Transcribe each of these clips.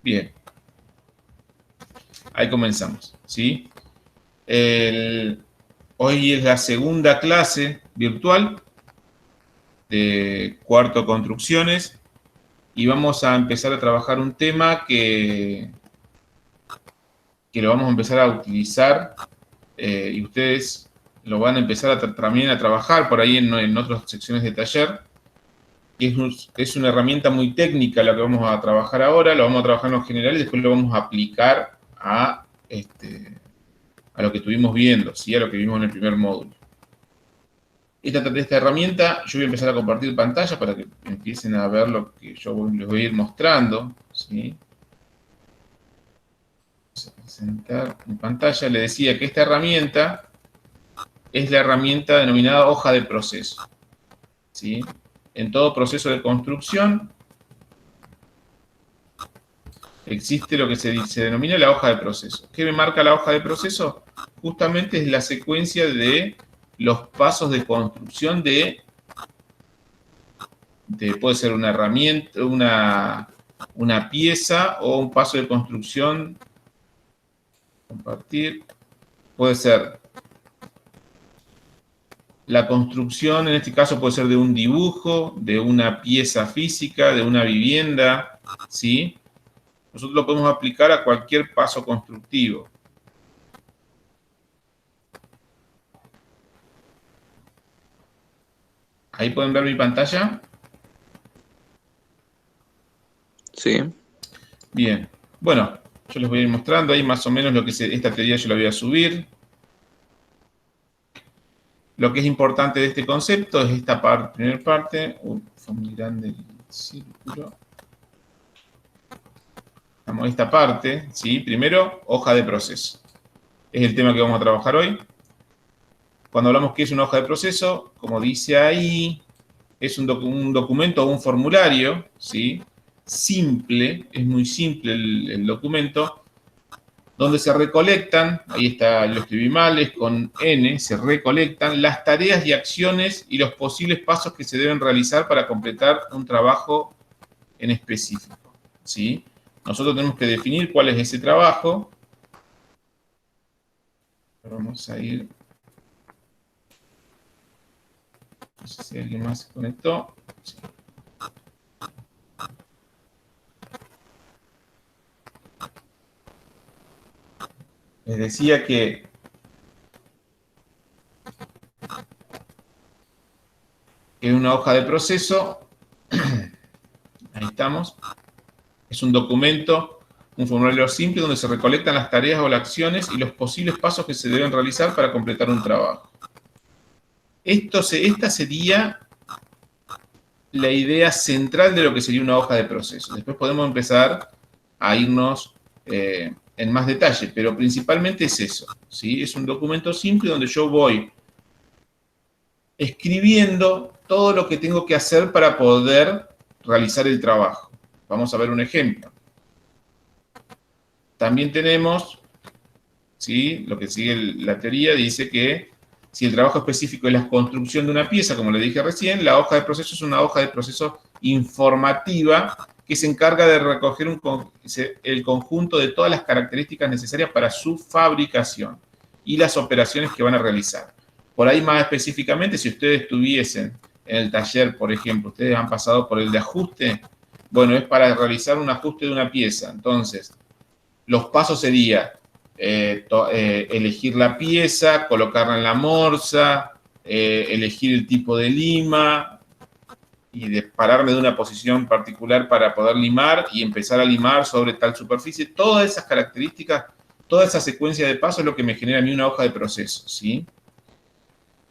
Bien, ahí comenzamos, ¿sí? Hoy es la segunda clase virtual de cuarto construcciones y vamos a empezar a trabajar un tema que lo vamos a empezar a utilizar y ustedes lo van a empezar también a trabajar por ahí en otras secciones de taller. Es una herramienta muy técnica la que vamos a trabajar ahora, lo vamos a trabajar en lo general y después lo vamos a aplicar a lo que estuvimos viendo, ¿sí? A lo que vimos en el primer módulo. Esta herramienta, yo voy a empezar a compartir pantalla para que empiecen a ver lo que yo les voy a ir mostrando, ¿sí? Vamos a presentar en pantalla. Le decía que esta herramienta es la herramienta denominada hoja de proceso, ¿sí? En todo proceso de construcción existe lo que se denomina la hoja de proceso. ¿Qué me marca la hoja de proceso? Justamente es la secuencia de los pasos de construcción puede ser una herramienta, una pieza o un paso de construcción. Compartir. Puede ser la construcción, en este caso puede ser de un dibujo, de una pieza física, de una vivienda, ¿sí? Nosotros lo podemos aplicar a cualquier paso constructivo. Ahí pueden ver mi pantalla. Sí. Bien. Bueno, yo les voy a ir mostrando ahí más o menos lo que esta teoría yo la voy a subir. Lo que es importante de este concepto es esta primera parte. Fue muy grande el círculo. Vamos a esta parte, ¿sí? Primero, hoja de proceso. Es el tema que vamos a trabajar hoy. Cuando hablamos que es una hoja de proceso, como dice ahí, es un documento o un formulario, ¿sí? Simple, es muy simple el documento, donde se recolectan, ahí está, lo escribí mal, es con N, se recolectan las tareas y acciones y los posibles pasos que se deben realizar para completar un trabajo en específico, ¿sí? Nosotros tenemos que definir cuál es ese trabajo. Vamos a ir. No sé si alguien más se conectó. Sí. Les decía que es una hoja de proceso. Ahí estamos. Es un documento, un formulario simple donde se recolectan las tareas o las acciones y los posibles pasos que se deben realizar para completar un trabajo. Esta sería la idea central de lo que sería una hoja de proceso. Después podemos empezar a irnos en más detalle, pero principalmente es eso, ¿sí? Es un documento simple donde yo voy escribiendo todo lo que tengo que hacer para poder realizar el trabajo. Vamos a ver un ejemplo. También tenemos, ¿sí? Lo que sigue la teoría dice que si el trabajo específico es la construcción de una pieza, como le dije recién, la hoja de proceso es una hoja de proceso informativa que se encarga de recoger el conjunto de todas las características necesarias para su fabricación y las operaciones que van a realizar. Por ahí más específicamente, si ustedes estuviesen en el taller, por ejemplo, ustedes han pasado por el de ajuste, bueno, es para realizar un ajuste de una pieza. Entonces, los pasos serían elegir la pieza, colocarla en la morsa, elegir el tipo de lima y pararme de una posición particular para poder limar y empezar a limar sobre tal superficie. Todas esas características, toda esa secuencia de pasos es lo que me genera a mí una hoja de proceso, ¿sí?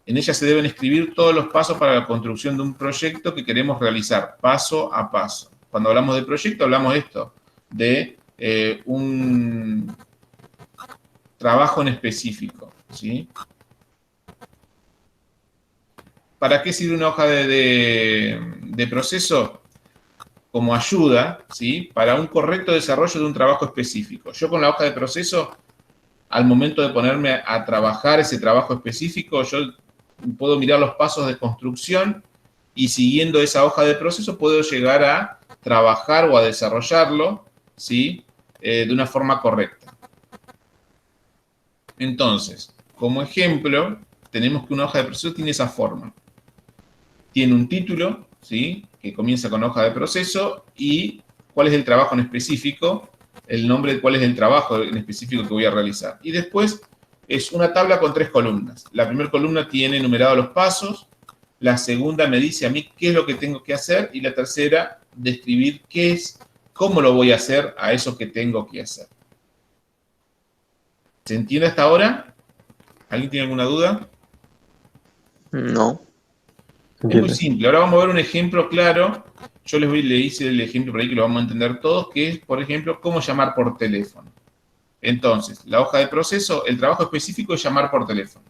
En ella se deben escribir todos los pasos para la construcción de un proyecto que queremos realizar, paso a paso. Cuando hablamos de proyecto, hablamos de esto, de un trabajo en específico, ¿sí? ¿Para qué sirve una hoja de proceso? Como ayuda, ¿sí? Para un correcto desarrollo de un trabajo específico. Yo con la hoja de proceso, al momento de ponerme a trabajar ese trabajo específico, yo puedo mirar los pasos de construcción y siguiendo esa hoja de proceso puedo llegar a trabajar o a desarrollarlo, ¿sí? De una forma correcta. Entonces, como ejemplo, tenemos que una hoja de proceso tiene esa forma. Tiene un título, ¿sí? Que comienza con hoja de proceso y cuál es el trabajo en específico, el nombre de cuál es el trabajo en específico que voy a realizar. Y después es una tabla con 3 columnas. La primera columna tiene enumerados los pasos, la segunda me dice a mí qué es lo que tengo que hacer y la tercera describir qué es, cómo lo voy a hacer a eso que tengo que hacer. ¿Se entiende hasta ahora? ¿Alguien tiene alguna duda? No. Es muy Entiendo. simple. Ahora vamos a ver un ejemplo claro. Yo le hice el ejemplo por ahí que lo vamos a entender todos, que es, por ejemplo, cómo llamar por teléfono. Entonces, la hoja de proceso, el trabajo específico es llamar por teléfono.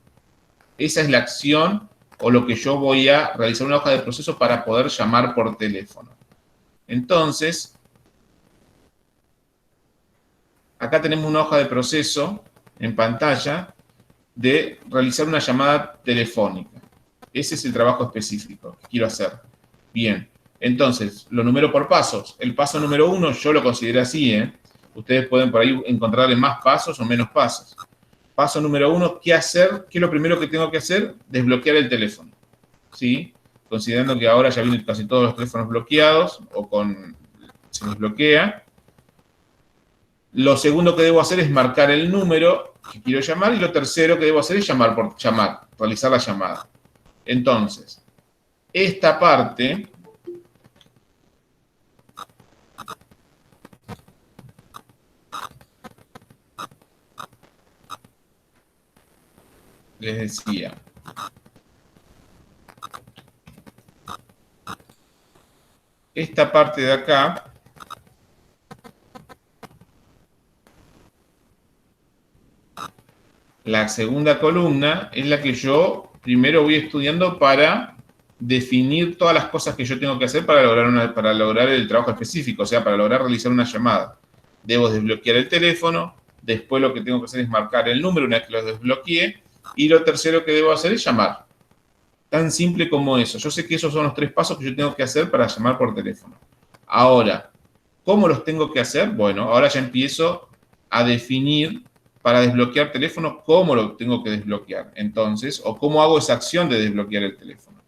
Esa es la acción o lo que yo voy a realizar una hoja de proceso para poder llamar por teléfono. Entonces, acá tenemos una hoja de proceso en pantalla de realizar una llamada telefónica. Ese es el trabajo específico que quiero hacer. Bien, entonces, lo numero por pasos. El paso número 1 yo lo considero así, ¿eh? Ustedes pueden por ahí encontrarle más pasos o menos pasos. Paso número 1, ¿qué hacer? ¿Qué es lo primero que tengo que hacer? Desbloquear el teléfono, ¿sí? Considerando que ahora ya vienen casi todos los teléfonos bloqueados o se desbloquea. Lo segundo que debo hacer es marcar el número que quiero llamar y lo tercero que debo hacer es llamar, realizar la llamada. Entonces, esta parte les decía, esta parte de acá la segunda columna es la que yo primero voy estudiando para definir todas las cosas que yo tengo que hacer para lograr el trabajo específico, o sea, para lograr realizar una llamada. Debo desbloquear el teléfono, después lo que tengo que hacer es marcar el número una vez que lo desbloqueé, y lo tercero que debo hacer es llamar. Tan simple como eso. Yo sé que esos son los 3 pasos que yo tengo que hacer para llamar por teléfono. Ahora, ¿cómo los tengo que hacer? Bueno, ahora ya empiezo a definir para desbloquear teléfono cómo lo tengo que desbloquear. Entonces, o cómo hago esa acción de desbloquear el teléfono.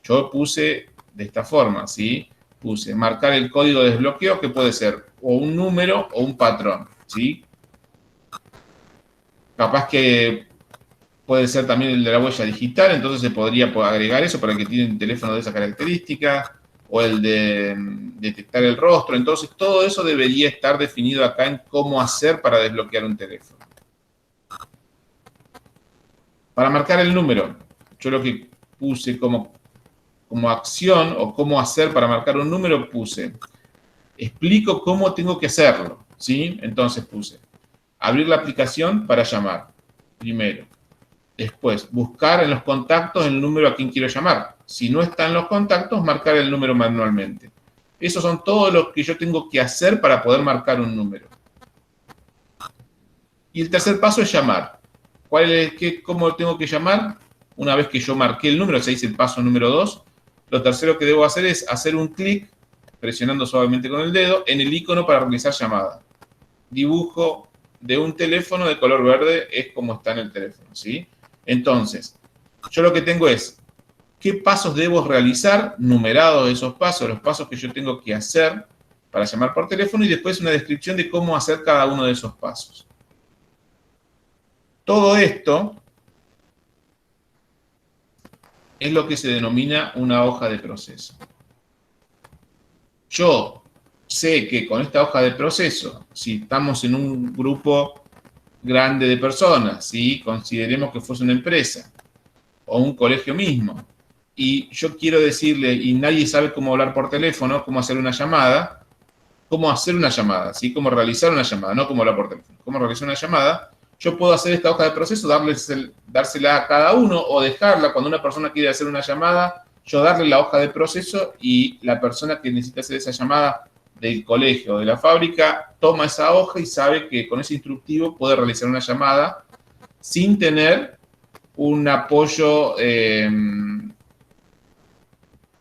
Yo puse de esta forma, ¿sí? Puse marcar el código de desbloqueo, que puede ser o un número o un patrón, ¿sí? Capaz que puede ser también el de la huella digital, entonces se podría agregar eso para el que tiene un teléfono de esa característica, o el de detectar el rostro. Entonces, todo eso debería estar definido acá en cómo hacer para desbloquear un teléfono. Para marcar el número, yo lo que puse como acción o cómo hacer para marcar un número, puse, explico cómo tengo que hacerlo, ¿sí? Entonces puse, abrir la aplicación para llamar, primero. Después, buscar en los contactos el número a quien quiero llamar. Si no está en los contactos, marcar el número manualmente. Esos son todos los que yo tengo que hacer para poder marcar un número. Y el tercer paso es llamar. ¿Cómo tengo que llamar? Una vez que yo marqué el número, se dice el paso número 2, lo tercero que debo hacer es hacer un clic, presionando suavemente con el dedo, en el icono para realizar llamada. Dibujo de un teléfono de color verde es como está en el teléfono, ¿sí? Entonces, yo lo que tengo es qué pasos debo realizar, numerados esos pasos, los pasos que yo tengo que hacer para llamar por teléfono y después una descripción de cómo hacer cada uno de esos pasos. Todo esto es lo que se denomina una hoja de proceso. Yo sé que con esta hoja de proceso, si estamos en un grupo grande de personas, ¿sí? Consideremos que fuese una empresa o un colegio mismo, y yo quiero decirle, y nadie sabe cómo hablar por teléfono, cómo hacer una llamada, ¿sí? Cómo realizar una llamada, no cómo hablar por teléfono, cómo realizar una llamada, yo puedo hacer esta hoja de proceso, dársela a cada uno o dejarla cuando una persona quiere hacer una llamada, yo darle la hoja de proceso y la persona que necesita hacer esa llamada del colegio o de la fábrica toma esa hoja y sabe que con ese instructivo puede realizar una llamada sin tener un apoyo que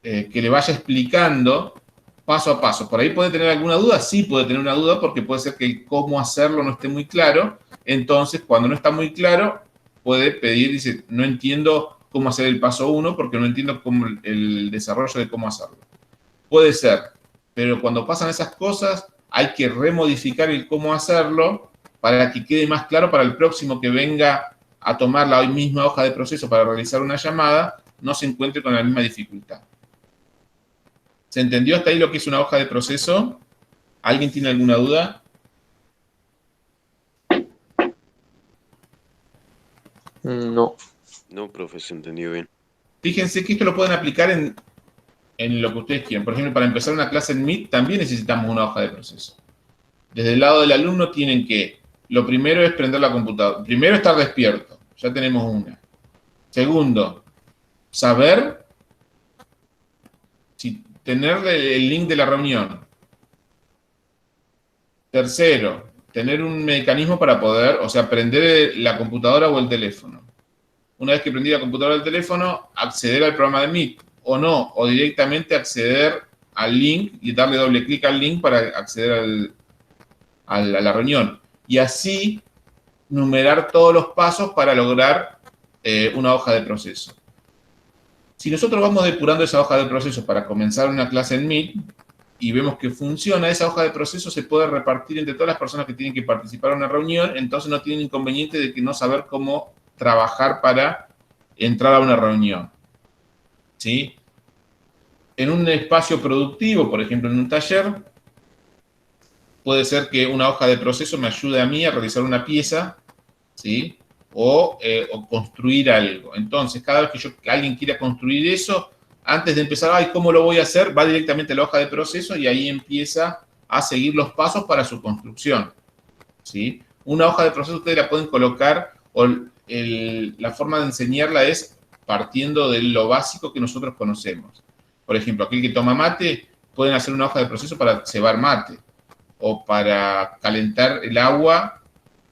le vaya explicando paso a paso. ¿Por ahí puede tener alguna duda? Sí puede tener una duda porque puede ser que el cómo hacerlo no esté muy claro. Entonces, cuando no está muy claro, puede pedir, dice, no entiendo cómo hacer el paso 1 porque no entiendo cómo el desarrollo de cómo hacerlo. Puede ser, pero cuando pasan esas cosas, hay que remodificar el cómo hacerlo para que quede más claro para el próximo que venga a tomar la misma hoja de proceso para realizar una llamada, no se encuentre con la misma dificultad. ¿Se entendió hasta ahí lo que es una hoja de proceso? ¿Alguien tiene alguna duda? No. No, profe, se entendió bien. Fíjense que esto lo pueden aplicar en lo que ustedes quieran. Por ejemplo, para empezar una clase en Meet también necesitamos una hoja de proceso. Desde el lado del alumno tienen que, lo primero es prender la computadora. Primero, estar despierto. Ya tenemos una. Segundo, saber si tener el link de la reunión. Tercero, tener un mecanismo para poder, o sea, prender la computadora o el teléfono. Una vez que prendí la computadora o el teléfono, acceder al programa de Meet, o no, o directamente acceder al link y darle doble clic al link para acceder a la reunión. Y así numerar todos los pasos para lograr una hoja de proceso. Si nosotros vamos depurando esa hoja de proceso para comenzar una clase en Meet y vemos que funciona, esa hoja de proceso se puede repartir entre todas las personas que tienen que participar en una reunión, entonces no tienen inconveniente de que no saber cómo trabajar para entrar a una reunión. ¿Sí? En un espacio productivo, por ejemplo, en un taller, puede ser que una hoja de proceso me ayude a mí a realizar una pieza, ¿sí? O construir algo. Entonces, cada vez que alguien quiera construir eso, antes de empezar, ay, ¿cómo lo voy a hacer? Va directamente a la hoja de proceso y ahí empieza a seguir los pasos para su construcción, ¿sí? Una hoja de proceso ustedes la pueden colocar, o la forma de enseñarla es partiendo de lo básico que nosotros conocemos. Por ejemplo, aquel que toma mate, pueden hacer una hoja de proceso para cebar mate, o para calentar el agua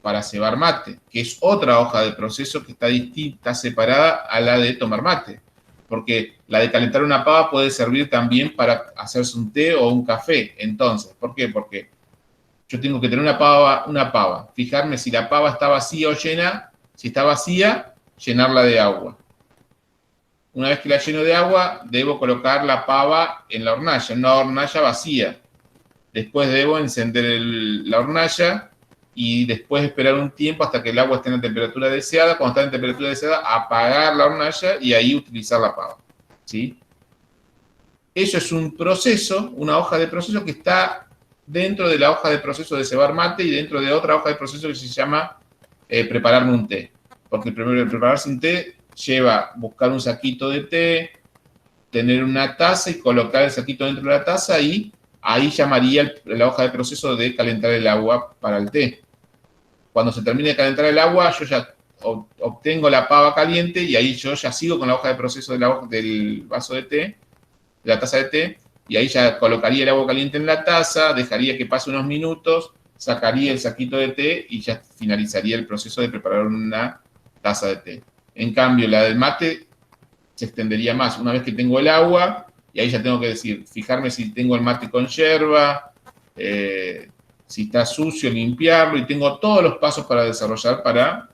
para cebar mate, que es otra hoja de proceso que está distinta, separada a la de tomar mate. Porque la de calentar una pava puede servir también para hacerse un té o un café. Entonces, ¿por qué? Porque yo tengo que tener una pava, fijarme si la pava está vacía o llena. Si está vacía, llenarla de agua. Una vez que la lleno de agua, debo colocar la pava en la hornalla, en una hornalla vacía. Después debo encender la hornalla y después esperar un tiempo hasta que el agua esté en la temperatura deseada. Cuando está en temperatura deseada, apagar la hornalla y ahí utilizar la pava, ¿sí? Eso es un proceso, una hoja de proceso que está dentro de la hoja de proceso de cebar mate y dentro de otra hoja de proceso que se llama prepararme un té. Porque primero prepararse un té lleva buscar un saquito de té, tener una taza y colocar el saquito dentro de la taza y ahí llamaría la hoja de proceso de calentar el agua para el té. Cuando se termine de calentar el agua, yo ya obtengo la pava caliente y ahí yo ya sigo con la hoja de proceso del vaso de té, de la taza de té, y ahí ya colocaría el agua caliente en la taza, dejaría que pase unos minutos, sacaría el saquito de té y ya finalizaría el proceso de preparar una taza de té. En cambio, la del mate se extendería más. Una vez que tengo el agua, y ahí ya tengo que decir, fijarme si tengo el mate con yerba, si está sucio, limpiarlo, y tengo todos los pasos para desarrollar para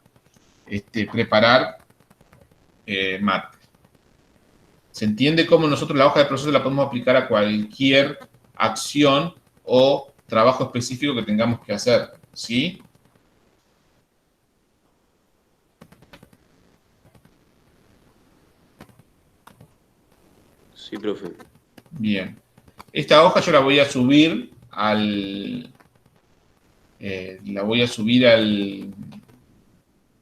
preparar mate. ¿Se entiende cómo nosotros la hoja de proceso la podemos aplicar a cualquier acción o trabajo específico que tengamos que hacer? ¿Sí? Sí, profe. Bien. Esta hoja yo la voy a subir al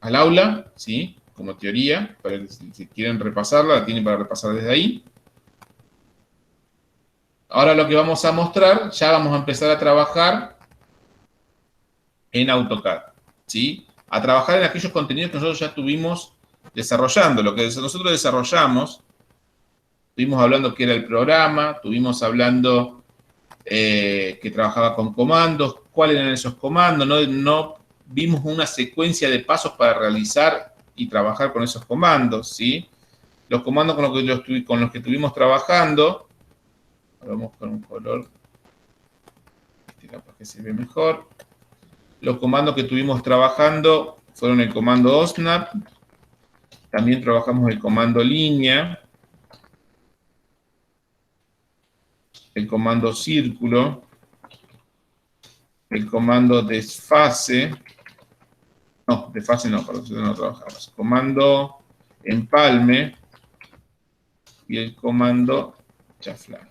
aula, ¿sí? Como teoría, para que si quieren repasarla, la tienen para repasar desde ahí. Ahora lo que vamos a mostrar, ya vamos a empezar a trabajar en AutoCAD, ¿sí? A trabajar en aquellos contenidos que nosotros ya estuvimos desarrollando. Lo que nosotros desarrollamos, estuvimos hablando que era el programa, estuvimos hablando que trabajaba con comandos, cuáles eran esos comandos, no vimos una secuencia de pasos para realizar y trabajar con esos comandos, ¿sí? Los comandos con los que estuvimos trabajando, Vamos con un color este capaz que se ve mejor. Los comandos que estuvimos trabajando fueron el comando OSNAP. También trabajamos el comando línea, el comando círculo, el comando desfase. No, desfase no, perdón, no trabajamos. Comando empalme y el comando chaflán.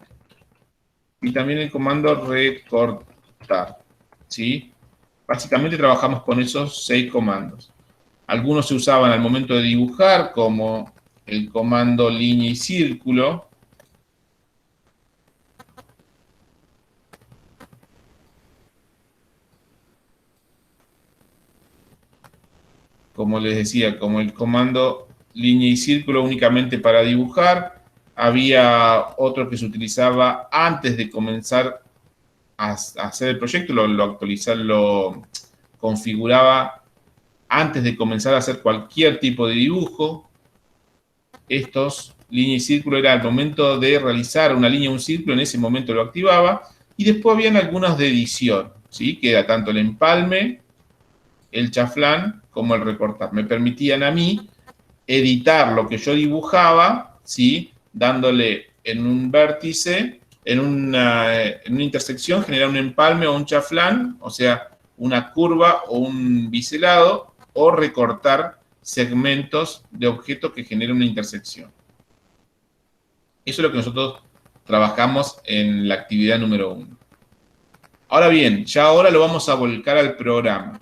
Y también el comando recortar, ¿sí? Básicamente trabajamos con esos 6 comandos. Algunos se usaban al momento de dibujar, como el comando línea y círculo. Como les decía, como el comando línea y círculo únicamente para dibujar. Había otro que se utilizaba antes de comenzar a hacer el proyecto, lo configuraba antes de comenzar a hacer cualquier tipo de dibujo. Estos, línea y círculo, era el momento de realizar una línea o un círculo, en ese momento lo activaba. Y después habían algunos de edición, ¿sí? Que era tanto el empalme, el chaflán, como el recortar. Me permitían a mí editar lo que yo dibujaba, ¿sí? Dándole en un vértice, en una intersección, generar un empalme o un chaflán, o sea, una curva o un biselado, o recortar segmentos de objetos que generen una intersección. Eso es lo que nosotros trabajamos en la actividad número 1. Ahora bien, ya ahora lo vamos a volcar al programa.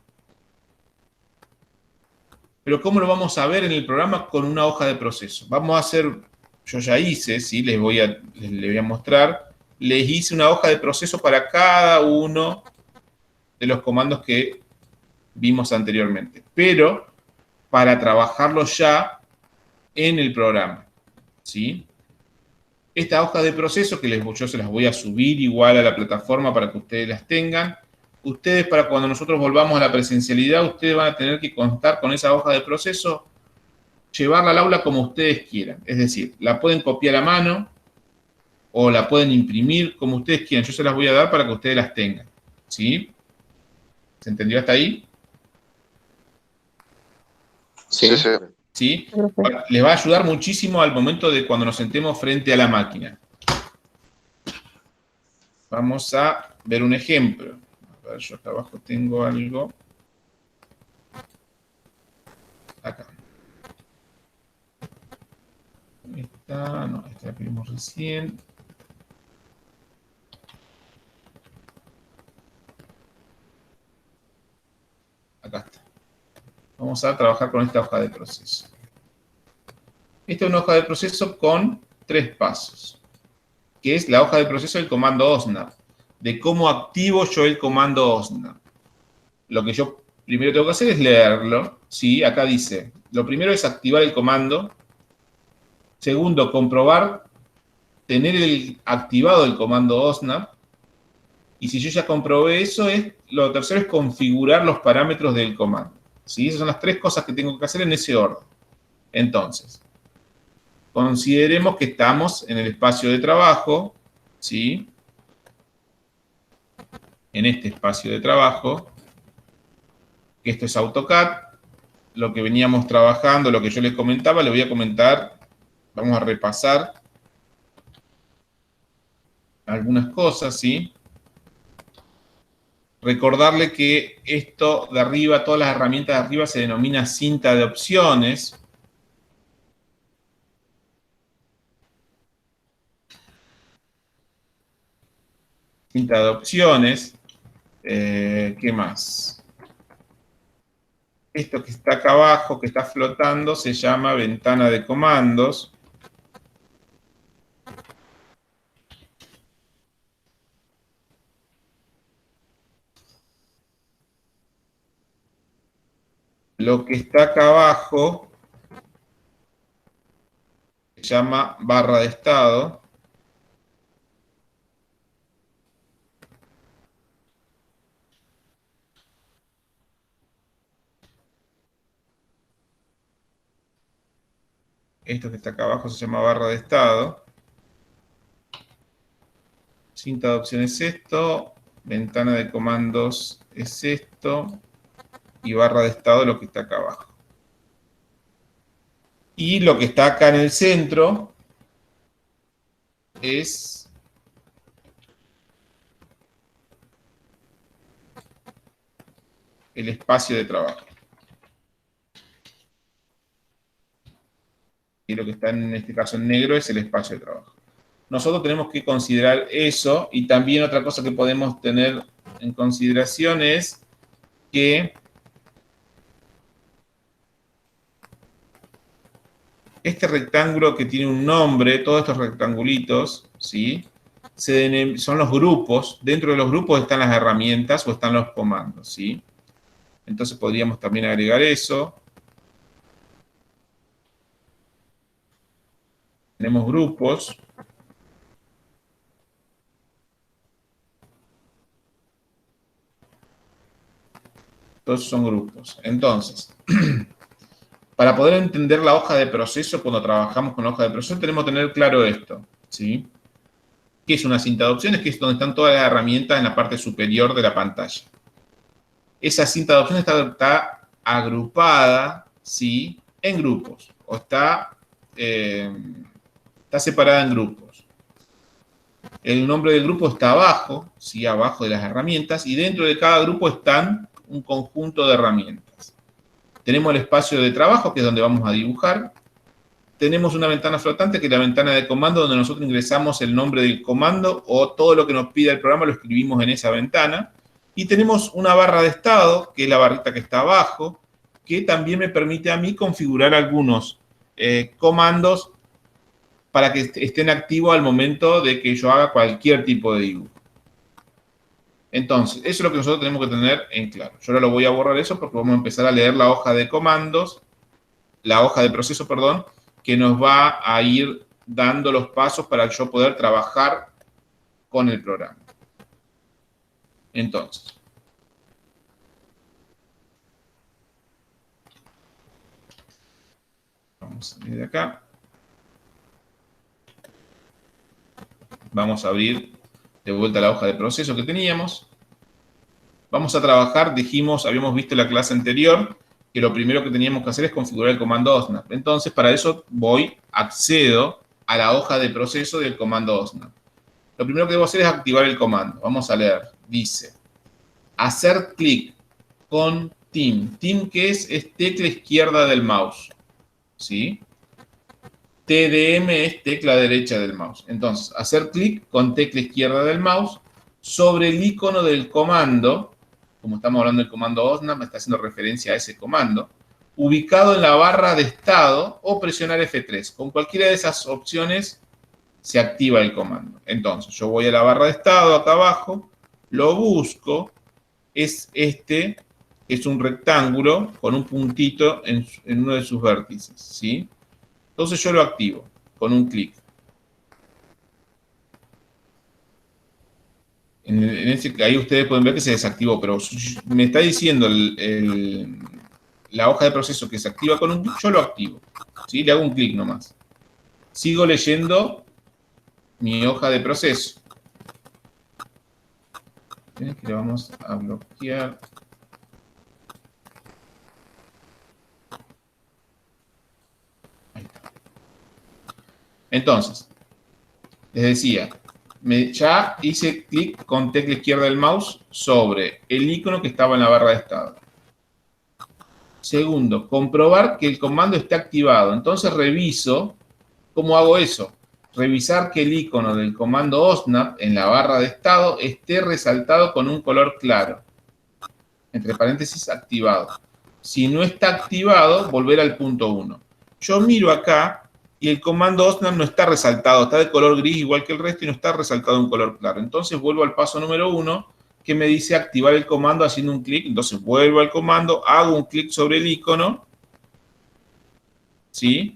Pero ¿cómo lo vamos a ver en el programa? Con una hoja de proceso. Vamos a hacer, yo ya hice, ¿sí? Les voy a mostrar. Les hice una hoja de proceso para cada uno de los comandos que vimos anteriormente. Pero para trabajarlo ya en el programa, ¿sí? Esta hoja de proceso que yo se las voy a subir igual a la plataforma para que ustedes las tengan. Ustedes, para cuando nosotros volvamos a la presencialidad, ustedes van a tener que contar con esa hoja de proceso, llevarla al aula como ustedes quieran. Es decir, la pueden copiar a mano o la pueden imprimir como ustedes quieran. Yo se las voy a dar para que ustedes las tengan. ¿Sí? ¿Se entendió hasta ahí? Sí, sí. ¿Sí? Les va a ayudar muchísimo al momento de cuando nos sentemos frente a la máquina. Vamos a ver un ejemplo. A ver, yo acá abajo tengo algo. Acá. Esta, no, esta la pedimos recién. Acá está. Vamos a trabajar con esta hoja de proceso. Esta es una hoja de proceso con 3 pasos, que es la hoja de proceso del comando OSNAP, de cómo activo yo el comando OSNAP. Lo que yo primero tengo que hacer es leerlo, ¿sí? Acá dice, lo primero es activar el comando. Segundo, comprobar, tener activado el comando OSNAP. Y si yo ya comprobé eso, lo tercero es configurar los parámetros del comando, ¿sí? Esas son las 3 cosas que tengo que hacer en ese orden. Entonces, consideremos que estamos en el espacio de trabajo, ¿sí? En este espacio de trabajo, que esto es AutoCAD, lo que veníamos trabajando, lo que yo les comentaba, le voy a comentar, vamos a repasar algunas cosas, ¿sí? Recordarle que esto de arriba, todas las herramientas de arriba se denomina cinta de opciones. Cinta de opciones. ¿Qué más? Esto que está acá abajo, que está flotando, se llama ventana de comandos. Lo que está acá abajo se llama barra de estado. Esto que está acá abajo se llama barra de estado. Cinta de opción es esto, ventana de comandos es esto, y barra de estado lo que está acá abajo. Y lo que está acá en el centro es el espacio de trabajo. Y lo que está en este caso en negro es el espacio de trabajo. Nosotros tenemos que considerar eso, y también otra cosa que podemos tener en consideración es que este rectángulo que tiene un nombre, todos estos rectangulitos, ¿sí? Son los grupos. Dentro de los grupos están las herramientas o están los comandos, ¿sí? Entonces podríamos también agregar eso. Tenemos grupos. Todos son grupos. Entonces, para poder entender la hoja de proceso, cuando trabajamos con la hoja de proceso, tenemos que tener claro esto, ¿sí? ¿Qué es una cinta de opciones? Que es donde están todas las herramientas en la parte superior de la pantalla. Esa cinta de opciones está agrupada, ¿sí? En grupos, o está separada en grupos. El nombre del grupo está abajo, ¿sí? Abajo de las herramientas, y dentro de cada grupo están un conjunto de herramientas. Tenemos el espacio de trabajo, que es donde vamos a dibujar. Tenemos una ventana flotante, que es la ventana de comando, donde nosotros ingresamos el nombre del comando o todo lo que nos pida el programa lo escribimos en esa ventana. Y tenemos una barra de estado, que es la barrita que está abajo, que también me permite a mí configurar algunos comandos para que estén activos al momento de que yo haga cualquier tipo de dibujo. Entonces, eso es lo que nosotros tenemos que tener en claro. Yo ahora lo voy a borrar eso porque vamos a empezar a leer la hoja de comandos, la hoja de proceso, perdón, que nos va a ir dando los pasos para yo poder trabajar con el programa. Entonces, vamos a salir de acá. Vamos a abrir de vuelta la hoja de proceso que teníamos. Vamos a trabajar, dijimos, habíamos visto en la clase anterior, que lo primero que teníamos que hacer es configurar el comando OSNAP. Entonces, para eso accedo a la hoja de proceso del comando OSNAP. Lo primero que debo hacer es activar el comando. Vamos a leer. Dice, hacer clic con TIM. TIM, ¿qué es? Es tecla izquierda del mouse. ¿Sí? TDM es tecla derecha del mouse. Entonces, hacer clic con tecla izquierda del mouse sobre el icono del comando. Como estamos hablando del comando OSNAP, me está haciendo referencia a ese comando, ubicado en la barra de estado, o presionar F3. Con cualquiera de esas opciones se activa el comando. Entonces, yo voy a la barra de estado, acá abajo, lo busco, es este, es un rectángulo con un puntito en uno de sus vértices, ¿sí? Entonces yo lo activo con un clic. Ahí ustedes pueden ver que se desactivó, pero me está diciendo la hoja de proceso que se activa con un clic, yo lo activo. ¿Sí? Le hago un clic nomás. Sigo leyendo mi hoja de proceso. Que le vamos a bloquear. Ahí está. Entonces, les decía, ya hice clic con tecla izquierda del mouse sobre el icono que estaba en la barra de estado. Segundo, comprobar que el comando esté activado. Entonces reviso, ¿cómo hago eso? Revisar que el icono del comando OSNAP en la barra de estado esté resaltado con un color claro. Entre paréntesis, activado. Si no está activado, volver al punto 1. Yo miro acá y el comando OSNAP no está resaltado, está de color gris igual que el resto y no está resaltado en color claro. Entonces vuelvo al paso número 1, que me dice activar el comando haciendo un clic. Entonces vuelvo al comando, hago un clic sobre el icono, ¿sí?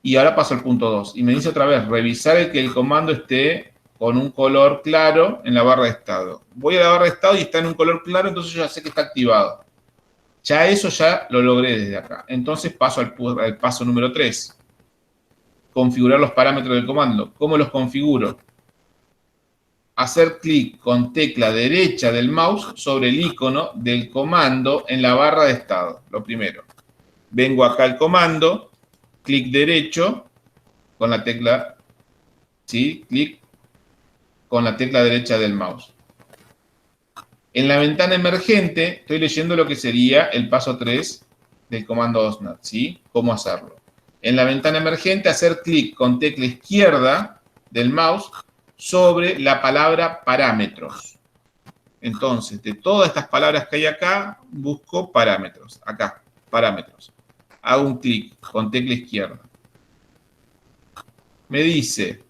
Y ahora paso al punto 2. Y me dice otra vez, revisar que el comando esté con un color claro en la barra de estado. Voy a la barra de estado y está en un color claro, entonces yo ya sé que está activado. Ya eso ya lo logré desde acá. Entonces paso al paso número 3. Configurar los parámetros del comando. ¿Cómo los configuro? hacer clic con tecla derecha del mouse sobre el icono del comando en la barra de estado. Lo primero. Vengo acá al comando, clic derecho con la tecla, ¿sí? Clic con la tecla derecha del mouse. En la ventana emergente estoy leyendo lo que sería el paso 3 del comando OSNAT, ¿sí? ¿Cómo hacerlo? En la ventana emergente hacer clic con tecla izquierda del mouse sobre la palabra parámetros. Entonces, de todas estas palabras que hay acá, busco parámetros. Acá, parámetros. Hago un clic con tecla izquierda. Me dice,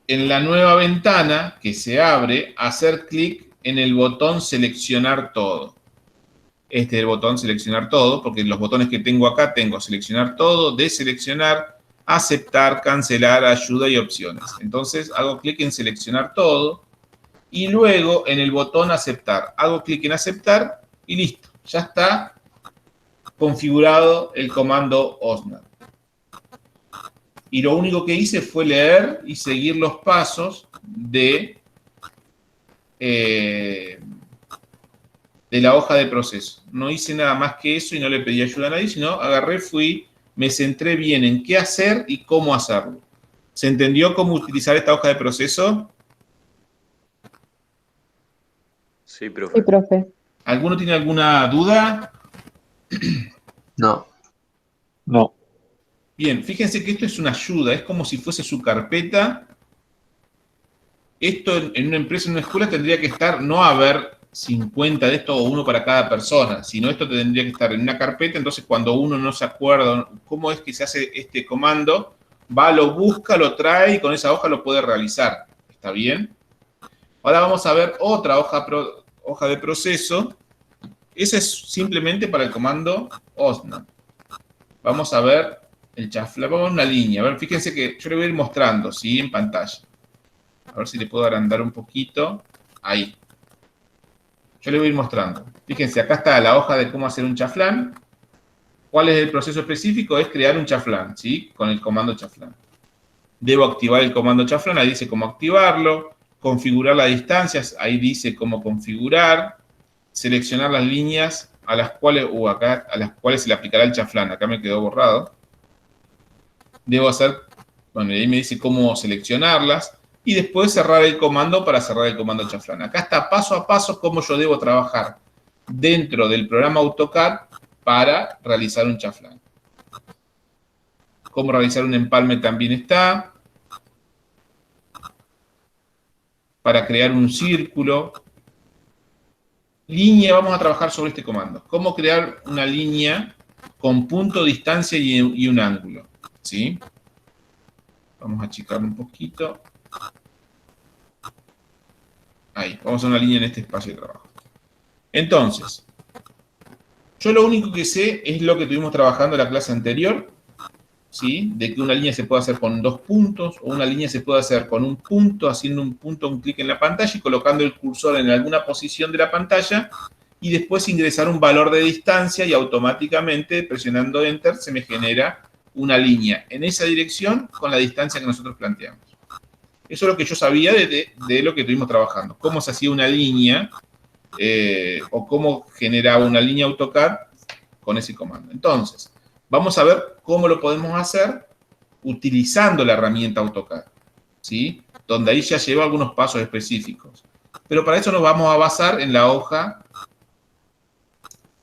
en la nueva ventana que se abre, hacer clic en el botón seleccionar todo. Este es el botón seleccionar todo, porque los botones que tengo acá tengo seleccionar todo, deseleccionar, aceptar, cancelar, ayuda y opciones. Entonces hago clic en seleccionar todo y luego en el botón aceptar. Hago clic en aceptar y listo. Ya está configurado el comando OSNAT. Y lo único que hice fue leer y seguir los pasos de la hoja de proceso. No hice nada más que eso y no le pedí ayuda a nadie, sino agarré, fui, me centré bien en qué hacer y cómo hacerlo. ¿Se entendió cómo utilizar esta hoja de proceso? Sí, profe. Sí, profe. ¿Alguno tiene alguna duda? No. No. Bien, fíjense que esto es una ayuda, es como si fuese su carpeta. Esto en una empresa, en una escuela, tendría que estar, no haber 50 de esto o uno para cada persona, sino esto tendría que estar en una carpeta. Entonces cuando uno no se acuerda cómo es que se hace este comando, va, lo busca, lo trae y con esa hoja lo puede realizar. ¿Está bien? Ahora vamos a ver otra hoja de proceso. Esa es simplemente para el comando OSNAT. Vamos a ver el chaflán, vamos a ver una línea. A ver, fíjense que yo le voy a ir mostrando, ¿sí? En pantalla. A ver si le puedo agrandar un poquito. Ahí. Yo le voy a ir mostrando. Fíjense, acá está la hoja de cómo hacer un chaflán. ¿Cuál es el proceso específico? Es crear un chaflán, ¿sí? Con el comando chaflán. Debo activar el comando chaflán, ahí dice cómo activarlo. Configurar las distancias, ahí dice cómo configurar. Seleccionar las líneas a las cuales, acá, a las cuales se le aplicará el chaflán. Acá me quedó borrado. Debo hacer, bueno, ahí me dice cómo seleccionarlas. Y después cerrar el comando para cerrar el comando chaflán. Acá está paso a paso cómo yo debo trabajar dentro del programa AutoCAD para realizar un chaflán. Cómo realizar un empalme también está. Para crear un círculo. Línea, vamos a trabajar sobre este comando. Cómo crear una línea con punto, distancia y un ángulo. ¿Sí? Vamos a achicarlo un poquito. Ahí, vamos a hacer una línea en este espacio de trabajo. Entonces, yo lo único que sé es lo que estuvimos trabajando en la clase anterior, ¿sí? De que una línea se puede hacer con 2 puntos, o una línea se puede hacer con un punto, haciendo un punto, un clic en la pantalla y colocando el cursor en alguna posición de la pantalla, y después ingresar un valor de distancia y automáticamente, presionando Enter, se me genera una línea en esa dirección con la distancia que nosotros planteamos. Eso es lo que yo sabía de lo que estuvimos trabajando. Cómo se hacía una línea o cómo generaba una línea AutoCAD con ese comando. Entonces, vamos a ver cómo lo podemos hacer utilizando la herramienta AutoCAD, ¿sí? Donde ahí ya lleva algunos pasos específicos. Pero para eso nos vamos a basar en la hoja,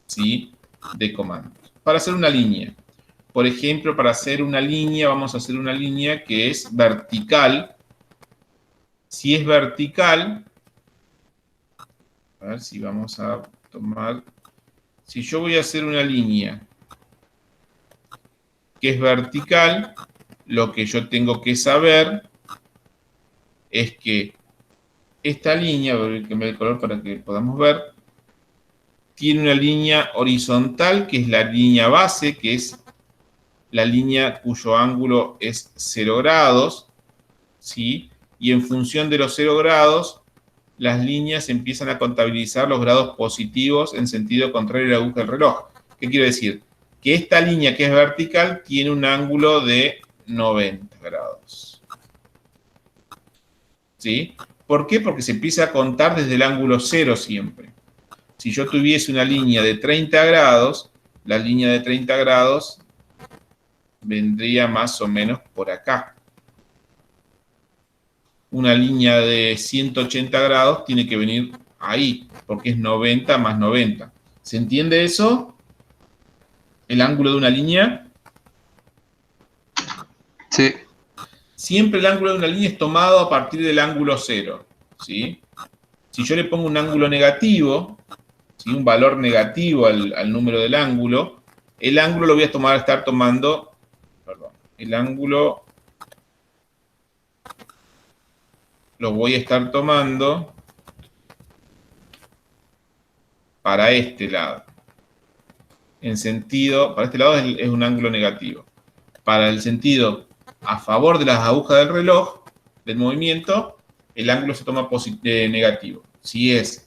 ¿sí? De comandos. Para hacer una línea. Por ejemplo, para hacer una línea, vamos a hacer una línea que es vertical. Si es vertical, a ver si vamos a tomar, si yo voy a hacer una línea que es vertical, lo que yo tengo que saber es que esta línea, voy a cambiar el color para que podamos ver, tiene una línea horizontal, que es la línea base, que es la línea cuyo ángulo es 0 grados, ¿sí? Y en función de los 0 grados, las líneas empiezan a contabilizar los grados positivos en sentido contrario a la aguja del reloj. ¿Qué quiero decir? Que esta línea que es vertical tiene un ángulo de 90 grados. ¿sí? ¿Por qué? Porque se empieza a contar desde el ángulo 0 siempre. Si yo tuviese una línea de 30 grados, la línea de 30 grados vendría más o menos por acá. Una línea de 180 grados tiene que venir ahí, porque es 90 más 90. ¿Se entiende eso? El ángulo de una línea. Sí. Siempre el ángulo de una línea es tomado a partir del ángulo 0, ¿sí? Si yo le pongo un ángulo negativo, ¿sí? Un valor negativo al número del ángulo, el ángulo lo voy a estar tomando, perdón, el ángulo lo voy a estar tomando para este lado. En sentido, para este lado es un ángulo negativo. Para el sentido a favor de las agujas del reloj, del movimiento, el ángulo se toma negativo. Si es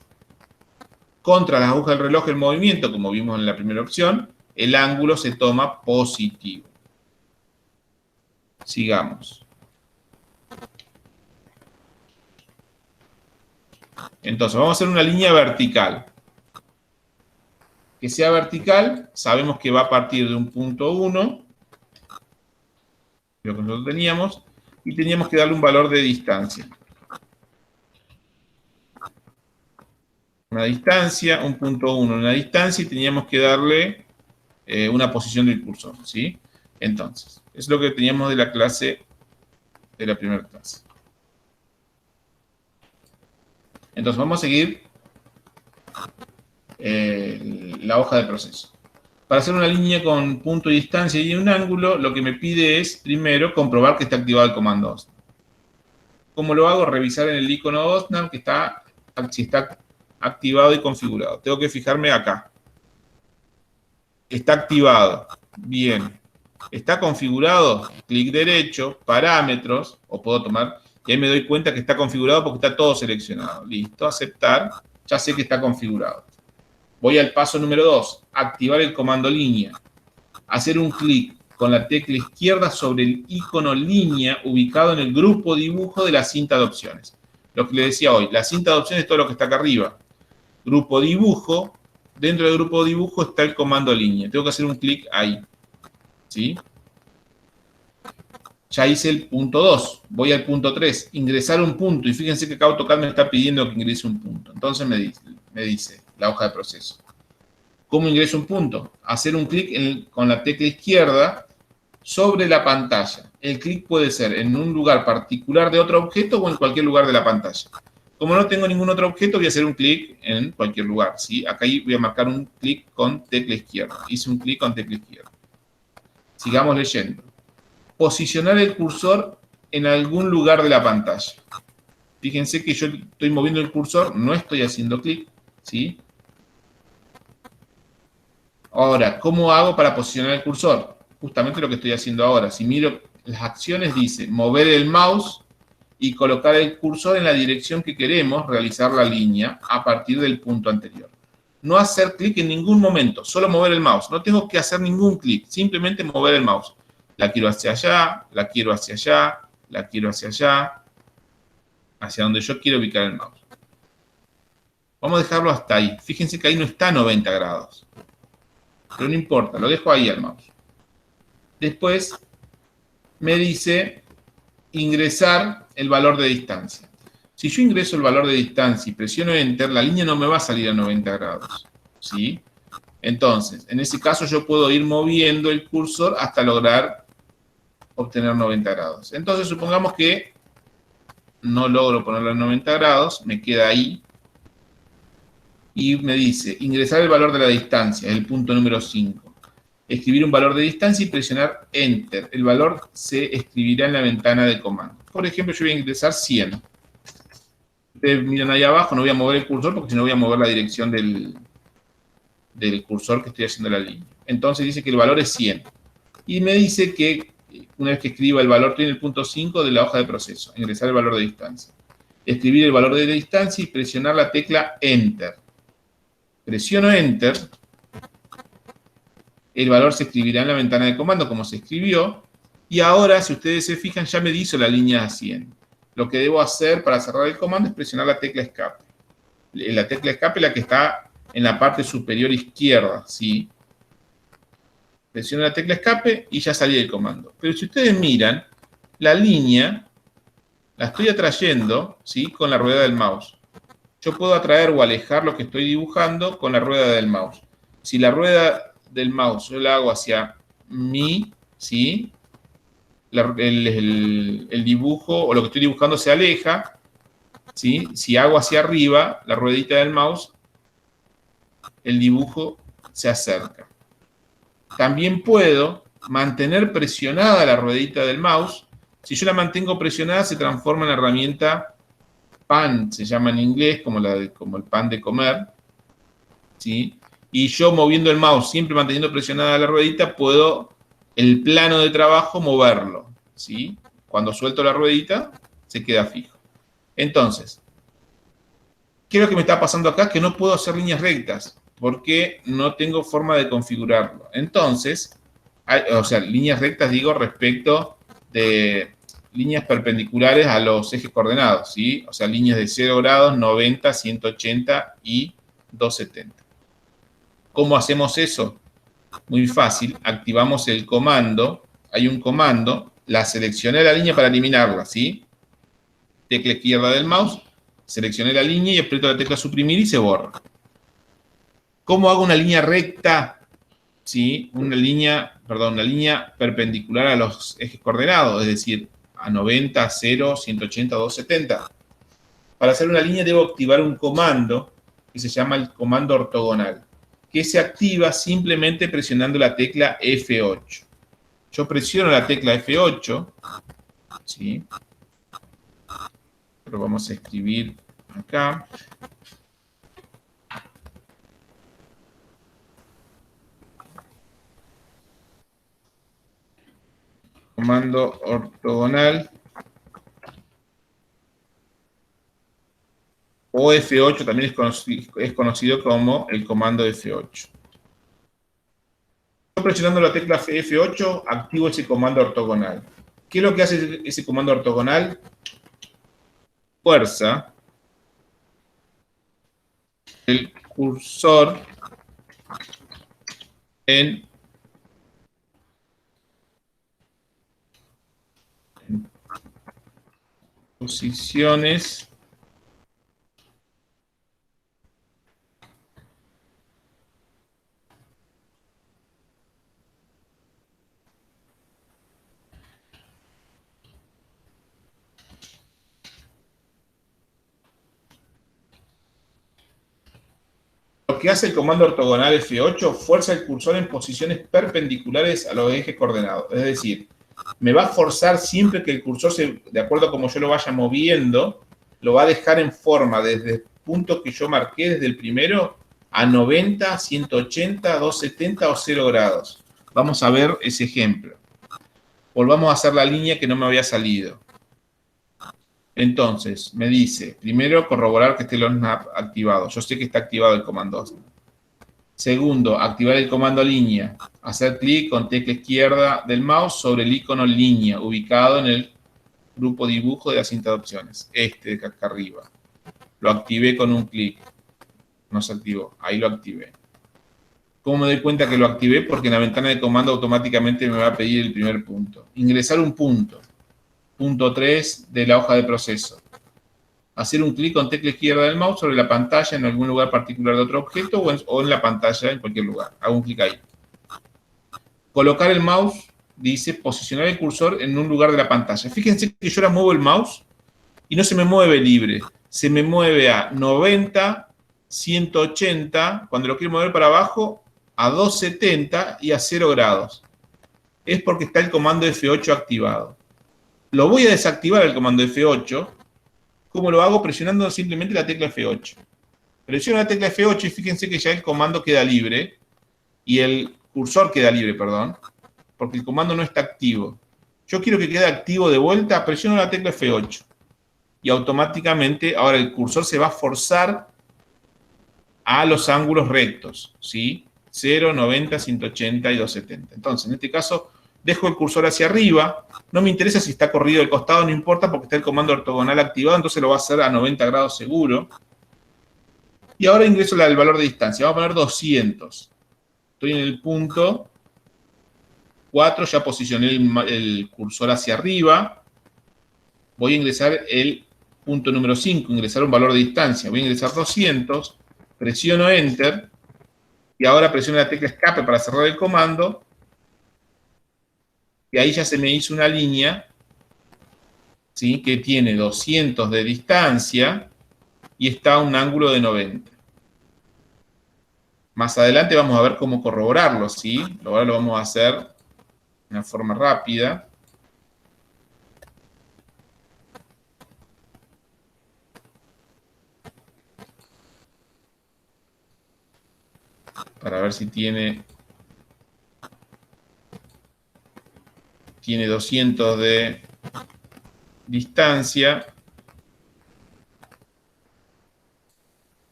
contra las agujas del reloj el movimiento, como vimos en la primera opción, el ángulo se toma positivo. Sigamos. Entonces, vamos a hacer una línea vertical. Que sea vertical, sabemos que va a partir de un punto 1, lo que nosotros teníamos, y teníamos que darle un valor de distancia. Una distancia, un punto 1, una distancia, y teníamos que darle una posición del cursor, ¿sí? Entonces, es lo que teníamos de la clase, de la primera clase. Entonces, vamos a seguir la hoja de proceso. Para hacer una línea con punto y distancia y un ángulo, lo que me pide es, primero, comprobar que está activado el comando OSNAP. ¿Cómo lo hago? Revisar en el icono OSNAP que si está activado y configurado. Tengo que fijarme acá. Está activado. Bien. ¿Está configurado? Clic derecho, parámetros, o puedo tomar, y ahí me doy cuenta que está configurado porque está todo seleccionado. Listo, aceptar. Ya sé que está configurado. Voy al paso número 2, activar el comando línea. Hacer un clic con la tecla izquierda sobre el icono línea ubicado en el grupo dibujo de la cinta de opciones. Lo que les decía hoy, la cinta de opciones es todo lo que está acá arriba. Grupo dibujo, dentro del grupo dibujo está el comando línea. Tengo que hacer un clic ahí. ¿Sí? Ya hice el punto 2, voy al punto 3, ingresar un punto, y fíjense que acá AutoCAD me está pidiendo que ingrese un punto. Entonces me dice la hoja de proceso. ¿Cómo ingreso un punto? Hacer un clic con la tecla izquierda sobre la pantalla. El clic puede ser en un lugar particular de otro objeto o en cualquier lugar de la pantalla. Como no tengo ningún otro objeto, voy a hacer un clic en cualquier lugar, ¿sí? Acá voy a marcar un clic con tecla izquierda. Hice un clic con tecla izquierda. Sigamos leyendo. Posicionar el cursor en algún lugar de la pantalla. Fíjense que yo estoy moviendo el cursor, no estoy haciendo clic, ¿sí? Ahora, ¿cómo hago para posicionar el cursor? Justamente lo que estoy haciendo ahora. Si miro las acciones, dice mover el mouse y colocar el cursor en la dirección que queremos realizar la línea a partir del punto anterior. No hacer clic en ningún momento, solo mover el mouse. No tengo que hacer ningún clic, simplemente mover el mouse. La quiero hacia allá, la quiero hacia allá, la quiero hacia allá, hacia donde yo quiero ubicar el mouse. Vamos a dejarlo hasta ahí. Fíjense que ahí no está a 90 grados. Pero no importa, lo dejo ahí al mouse. Después me dice ingresar el valor de distancia. Si yo ingreso el valor de distancia y presiono Enter, la línea no me va a salir a 90 grados. ¿Sí? Entonces, en ese caso yo puedo ir moviendo el cursor hasta lograr obtener 90 grados. Entonces, supongamos que no logro ponerlo a 90 grados, me queda ahí. Y me dice, ingresar el valor de la distancia, es el punto número 5. Escribir un valor de distancia y presionar Enter. El valor se escribirá en la ventana de comando. Por ejemplo, yo voy a ingresar 100. Ustedes miran ahí abajo, no voy a mover el cursor porque si no voy a mover la dirección del cursor que estoy haciendo la línea. Entonces dice que el valor es 100. Y me dice que una vez que escriba el valor, tiene el punto 5 de la hoja de proceso. Ingresar el valor de distancia. Escribir el valor de distancia y presionar la tecla Enter. Presiono Enter, el valor se escribirá en la ventana de comando como se escribió, y ahora, si ustedes se fijan, ya me hizo la línea a 100. lo que debo hacer para cerrar el comando es presionar la tecla escape. La tecla escape es la que está en la parte superior izquierda, ¿sí? Presiono la tecla escape y ya salí del comando. Pero si ustedes miran, la línea la estoy atrayendo, ¿sí? Con la rueda del mouse. Yo puedo atraer o alejar lo que estoy dibujando con la rueda del mouse. Si la rueda del mouse yo la hago hacia mí, ¿sí? El dibujo o lo que estoy dibujando se aleja, ¿sí? Si hago hacia arriba la ruedita del mouse, el dibujo se acerca. También puedo mantener presionada la ruedita del mouse. Si yo la mantengo presionada, se transforma en la herramienta pan, se llama en inglés, como el pan de comer, ¿sí? Y yo moviendo el mouse, siempre manteniendo presionada la ruedita, puedo el plano de trabajo moverlo, ¿sí? Cuando suelto la ruedita, se queda fijo. Entonces, ¿qué es lo que me está pasando acá? Que no puedo hacer líneas rectas, porque no tengo forma de configurarlo. Entonces, o sea, líneas rectas digo respecto de líneas perpendiculares a los ejes coordenados, ¿sí? O sea, líneas de 0 grados, 90, 180 y 270. ¿Cómo hacemos eso? Muy fácil, activamos el comando, hay un comando, la seleccioné la línea para eliminarla, ¿sí? Tecla izquierda del mouse, seleccioné la línea y aprieto la tecla suprimir y se borra. ¿Cómo hago una línea recta? ¿Sí? Una línea perpendicular a los ejes coordenados, es decir, a 90, 0, 180, 270. Para hacer una línea debo activar un comando que se llama el comando ortogonal, que se activa simplemente presionando la tecla F8. Yo presiono la tecla F8, ¿sí? Pero vamos a escribir acá. Comando ortogonal. O F8 también es conocido como el comando F8. Yo presionando la tecla F8 activo ese comando ortogonal. ¿Qué es lo que hace ese comando ortogonal? Fuerza el cursor en posiciones Lo que hace el comando ortogonal F8, fuerza el cursor en posiciones perpendiculares a los ejes coordenados. Es decir, me va a forzar siempre que el cursor, de acuerdo a como yo lo vaya moviendo, lo va a dejar en forma desde el punto que yo marqué, desde el primero, a 90, 180, 270 o 0 grados. Vamos a ver ese ejemplo. Volvamos a hacer la línea que no me había salido. Entonces, me dice, primero, corroborar que esté el OnSnap activado. Yo sé que está activado el comando OnSnap. Segundo, activar el comando línea. Hacer clic con tecla izquierda del mouse sobre el icono línea, ubicado en el grupo dibujo de la cinta de opciones. Este de acá arriba. Lo activé con un clic. No se activó. Ahí lo activé. ¿Cómo me doy cuenta que lo activé? Porque en la ventana de comando automáticamente me va a pedir el primer punto. Ingresar un punto. Punto 3 de la hoja de proceso. Hacer un clic con tecla izquierda del mouse sobre la pantalla en algún lugar particular de otro objeto o en la pantalla en cualquier lugar. Hago un clic ahí. Colocar el mouse, dice, posicionar el cursor en un lugar de la pantalla. Fíjense que yo ahora muevo el mouse y no se me mueve libre. Se me mueve a 90, 180, cuando lo quiero mover para abajo, a 270 y a 0 grados. Es porque está el comando F8 activado. Lo voy a desactivar el comando F8. ¿Cómo lo hago? Presionando simplemente la tecla F8. Presiono la tecla F8 y fíjense que ya el comando queda libre. Y el cursor queda libre, perdón. Porque el comando no está activo. Yo quiero que quede activo de vuelta. Presiono la tecla F8. Y automáticamente ahora el cursor se va a forzar a los ángulos rectos, ¿sí? 0, 90, 180 y 270. Entonces, en este caso, dejo el cursor hacia arriba, no me interesa si está corrido del costado, no importa porque está el comando ortogonal activado, entonces lo va a hacer a 90 grados seguro. Y ahora ingreso el valor de distancia, vamos a poner 200. Estoy en el punto 4, ya posicioné el cursor hacia arriba. Voy a ingresar el punto número 5, ingresar un valor de distancia. Voy a ingresar 200, presiono Enter, y ahora presiono la tecla escape para cerrar el comando, y ahí ya se me hizo una línea, ¿sí?, que tiene 200 de distancia y está a un ángulo de 90. Más adelante vamos a ver cómo corroborarlo, ¿sí? Ahora lo vamos a hacer de una forma rápida. Para ver si tiene 200 de distancia.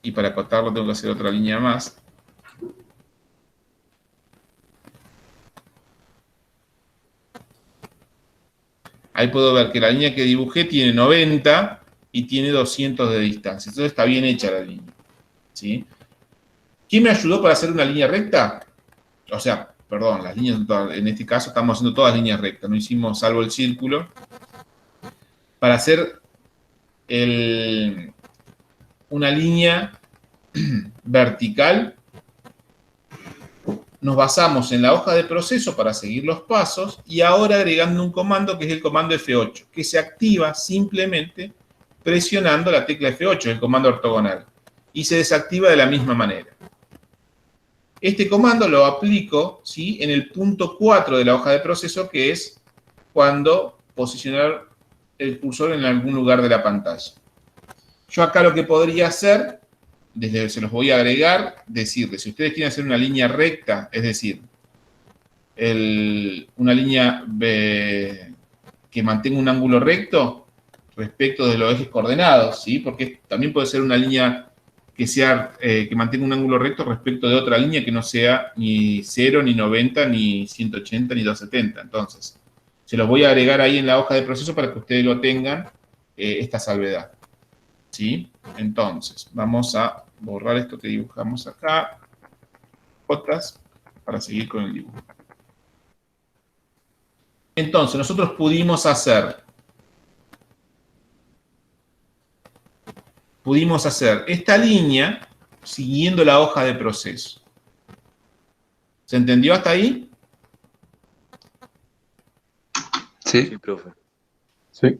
Y para acotarlo tengo que hacer otra línea más. Ahí puedo ver que la línea que dibujé tiene 90 y tiene 200 de distancia. Entonces está bien hecha la línea, ¿sí? ¿Quién me ayudó para hacer una línea recta? O sea, perdón, las líneas, en este caso estamos haciendo todas líneas rectas, no hicimos salvo el círculo. Para hacer una línea vertical, nos basamos en la hoja de proceso para seguir los pasos y ahora agregando un comando que es el comando F8, que se activa simplemente presionando la tecla F8, el comando ortogonal, y se desactiva de la misma manera. Este comando lo aplico, ¿sí?, en el punto 4 de la hoja de proceso, que es cuando posicionar el cursor en algún lugar de la pantalla. Yo acá lo que podría hacer, se los voy a agregar, decirles, si ustedes quieren hacer una línea recta, es decir, una línea que mantenga un ángulo recto respecto de los ejes coordenados, ¿sí? Porque también puede ser una línea que mantenga un ángulo recto respecto de otra línea que no sea ni 0, ni 90, ni 180, ni 270. Entonces, se los voy a agregar ahí en la hoja de proceso para que ustedes lo tengan, esta salvedad, ¿sí? Entonces, vamos a borrar esto que dibujamos acá, Jotas, para seguir con el dibujo. Entonces, nosotros pudimos hacer esta línea siguiendo la hoja de proceso. ¿Se entendió hasta ahí? Sí. Sí, profe. Sí.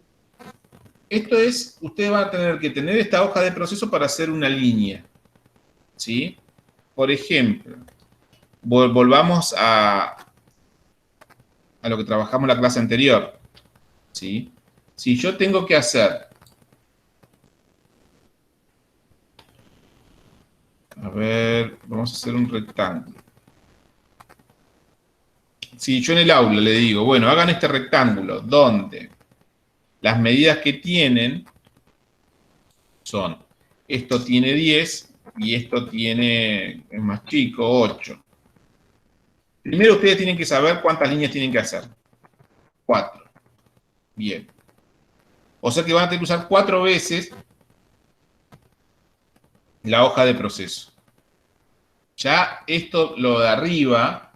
Esto es, ustedes van a tener que tener esta hoja de proceso para hacer una línea, ¿sí? Por ejemplo, volvamos a lo que trabajamos en la clase anterior, ¿sí? Si yo tengo que hacer, a ver, vamos a hacer un rectángulo. Si yo en el aula le digo, bueno, hagan este rectángulo, donde las medidas que tienen son, esto tiene 10 y esto tiene, es más chico, 8. Primero ustedes tienen que saber cuántas líneas tienen que hacer. 4. Bien. O sea que van a tener que usar 4 veces la hoja de proceso. Ya esto, lo de arriba,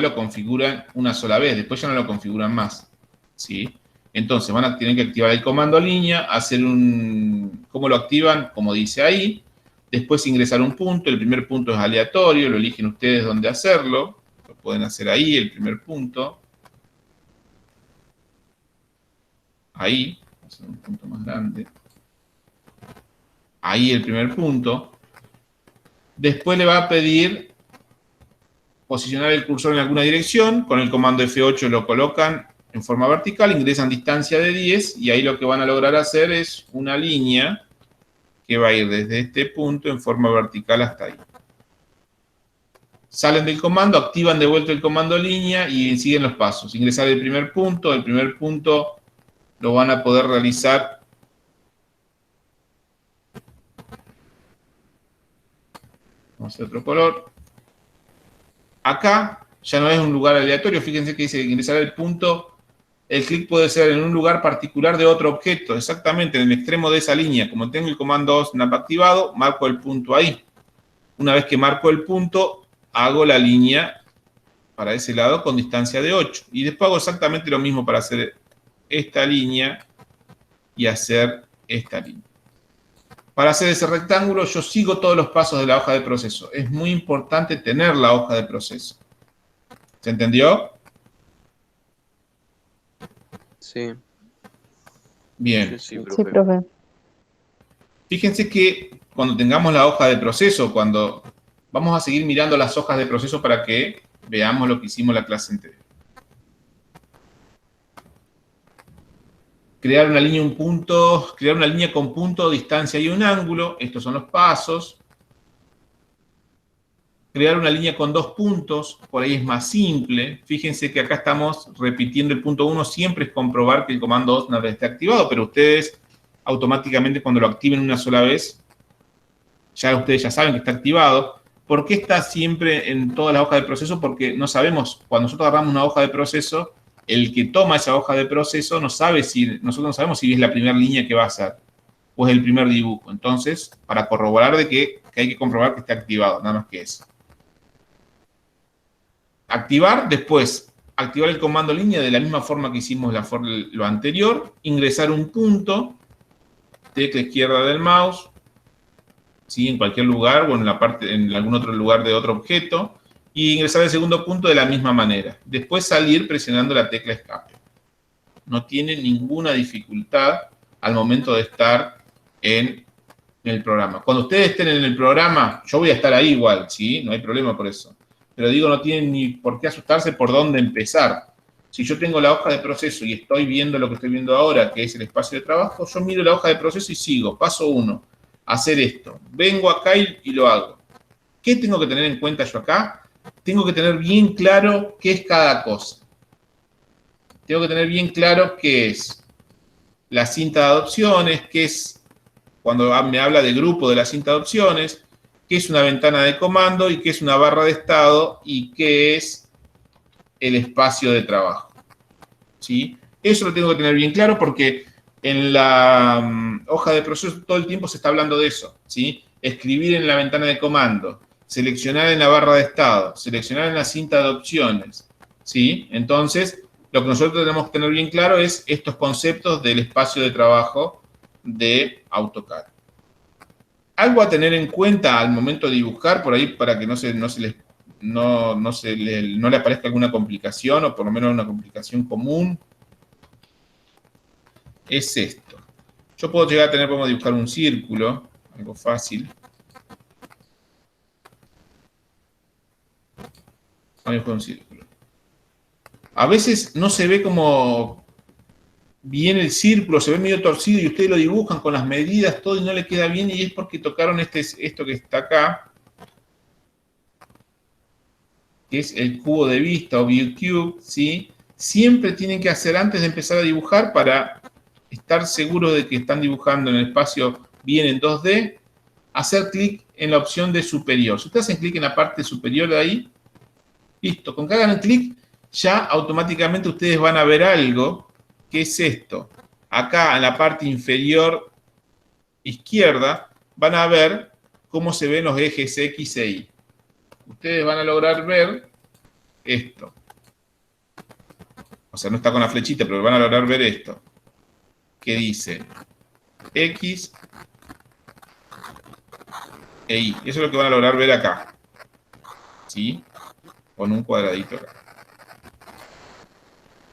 lo configuran una sola vez, después ya no lo configuran más, ¿sí? Entonces van a tener que activar el comando línea, hacer ¿cómo lo activan? Como dice ahí. Después ingresar un punto, el primer punto es aleatorio, lo eligen ustedes dónde hacerlo. Lo pueden hacer ahí, el primer punto. Ahí, vamos a hacer un punto más grande. Ahí el primer punto. Después le va a pedir posicionar el cursor en alguna dirección. Con el comando F8 lo colocan en forma vertical, ingresan distancia de 10 y ahí lo que van a lograr hacer es una línea que va a ir desde este punto en forma vertical hasta ahí. Salen del comando, activan de vuelta el comando línea y siguen los pasos. Ingresar el primer punto lo van a poder realizar Vamos a hacer otro color. Acá ya no es un lugar aleatorio. Fíjense que dice ingresar el punto. El clic puede ser en un lugar particular de otro objeto. Exactamente, en el extremo de esa línea. Como tengo el comando snap activado, marco el punto ahí. Una vez que marco el punto, hago la línea para ese lado con distancia de 8. Y después hago exactamente lo mismo para hacer esta línea y hacer esta línea. Para hacer ese rectángulo, yo sigo todos los pasos de la hoja de proceso. Es muy importante tener la hoja de proceso. ¿Se entendió? Sí. Bien. Sí, Sí, profe. profe. Fíjense que cuando tengamos la hoja de proceso, cuando vamos a seguir mirando las hojas de proceso para que veamos lo que hicimos la clase anterior. Crear una línea, un punto, crear una línea con punto, distancia y un ángulo. Estos son los pasos. Crear una línea con 2 puntos, por ahí es más simple. Fíjense que acá estamos repitiendo el punto 1, siempre es comprobar que el comando OSNAP esté activado, pero ustedes automáticamente cuando lo activen una sola vez, ya ustedes ya saben que está activado. ¿Por qué está siempre en toda la hoja de proceso? Porque no sabemos, cuando nosotros agarramos una hoja de proceso, el que toma esa hoja de proceso no sabe si, nosotros no sabemos si es la primera línea que va a hacer o es el primer dibujo. Entonces, para corroborar de que hay que comprobar que está activado, nada más que eso. Activar, después, activar el comando línea de la misma forma que hicimos lo anterior, ingresar un punto, tecla izquierda del mouse, ¿sí? En cualquier lugar o en algún otro lugar de otro objeto, y ingresar el segundo punto de la misma manera. Después salir presionando la tecla escape. No tiene ninguna dificultad al momento de estar en el programa. Cuando ustedes estén en el programa, yo voy a estar ahí igual, ¿sí? No hay problema por eso. Pero digo, no tienen ni por qué asustarse por dónde empezar. Si yo tengo la hoja de proceso y estoy viendo lo que estoy viendo ahora, que es el espacio de trabajo, yo miro la hoja de proceso y sigo. Paso 1, hacer esto. Vengo acá y lo hago. ¿Qué tengo que tener en cuenta yo acá? Tengo que tener bien claro qué es cada cosa. Tengo que tener bien claro qué es la cinta de opciones, qué es, cuando me habla de grupo de la cinta de opciones, qué es una ventana de comando y qué es una barra de estado y qué es el espacio de trabajo. ¿Sí? Eso lo tengo que tener bien claro porque en la hoja de proceso todo el tiempo se está hablando de eso. ¿Sí? Escribir en la ventana de comando, seleccionar en la barra de estado, seleccionar en la cinta de opciones. ¿Sí? Entonces, lo que nosotros tenemos que tener bien claro es estos conceptos del espacio de trabajo de AutoCAD. Algo a tener en cuenta al momento de dibujar, por ahí para que no le aparezca alguna complicación, o por lo menos una complicación común, es esto. Yo puedo llegar a tener, podemos dibujar un círculo, algo fácil. Vamos a dibujar un círculo. A veces no se ve como bien el círculo, se ve medio torcido y ustedes lo dibujan con las medidas, todo, y no le queda bien, y es porque tocaron esto que está acá, que es el cubo de vista o view cube, ¿sí? Siempre tienen que hacer antes de empezar a dibujar para estar seguros de que están dibujando en el espacio bien en 2D, hacer clic en la opción de superior. Si ustedes hacen clic en la parte superior de ahí, listo, con que hagan clic, ya automáticamente ustedes van a ver algo, que es esto. Acá en la parte inferior izquierda van a ver cómo se ven los ejes X e Y. Ustedes van a lograr ver esto. O sea, no está con la flechita, pero van a lograr ver esto. Que dice X e Y. Eso es lo que van a lograr ver acá. ¿Sí? Con un cuadradito acá.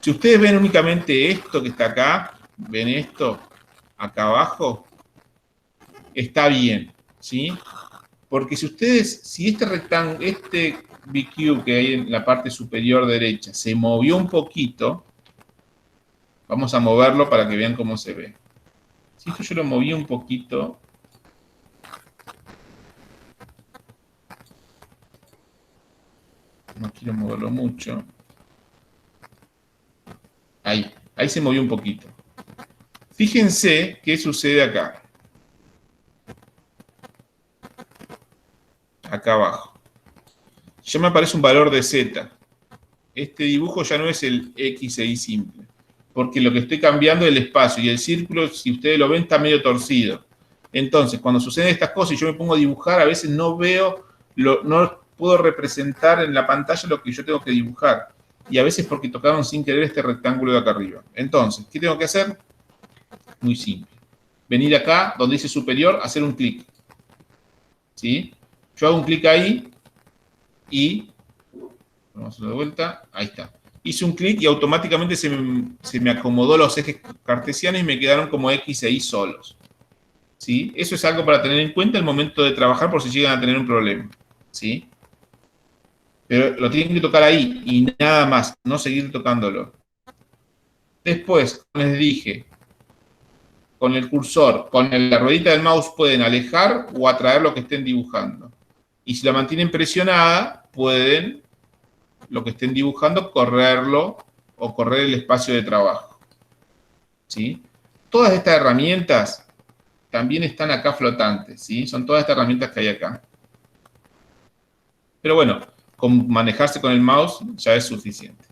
Si ustedes ven únicamente esto que está acá, ven esto acá abajo, está bien, ¿sí? Porque si este rectángulo, este BQ que hay en la parte superior derecha se movió un poquito, vamos a moverlo para que vean cómo se ve. Si esto yo lo moví un poquito, no quiero moverlo mucho. Ahí se movió un poquito. Fíjense qué sucede acá. acá abajo. Ya me aparece un valor de Z. Este dibujo ya no es el X e Y simple, porque lo que estoy cambiando es el espacio, y el círculo, si ustedes lo ven, está medio torcido. Entonces, cuando suceden estas cosas y yo me pongo a dibujar, a veces no veo, no puedo representar en la pantalla lo que yo tengo que dibujar. Y a veces porque tocaron sin querer este rectángulo de acá arriba. Entonces, ¿qué tengo que hacer? Muy simple. Venir acá, donde dice superior, hacer un clic. ¿Sí? Yo hago un clic ahí y... Vamos a hacerlo de vuelta. Ahí está. Hice un clic y automáticamente se me acomodó los ejes cartesianos y me quedaron como X e Y solos. ¿Sí? Eso es algo para tener en cuenta al momento de trabajar por si llegan a tener un problema. ¿Sí? Pero lo tienen que tocar ahí y nada más, no seguir tocándolo. Después, como les dije, con el cursor, con la ruedita del mouse pueden alejar o atraer lo que estén dibujando. Y si la mantienen presionada, pueden, lo que estén dibujando, correrlo o correr el espacio de trabajo. ¿Sí? Todas estas herramientas también están acá flotantes, ¿sí? Son todas estas herramientas que hay acá. Pero bueno, con manejarse con el mouse ya es suficiente.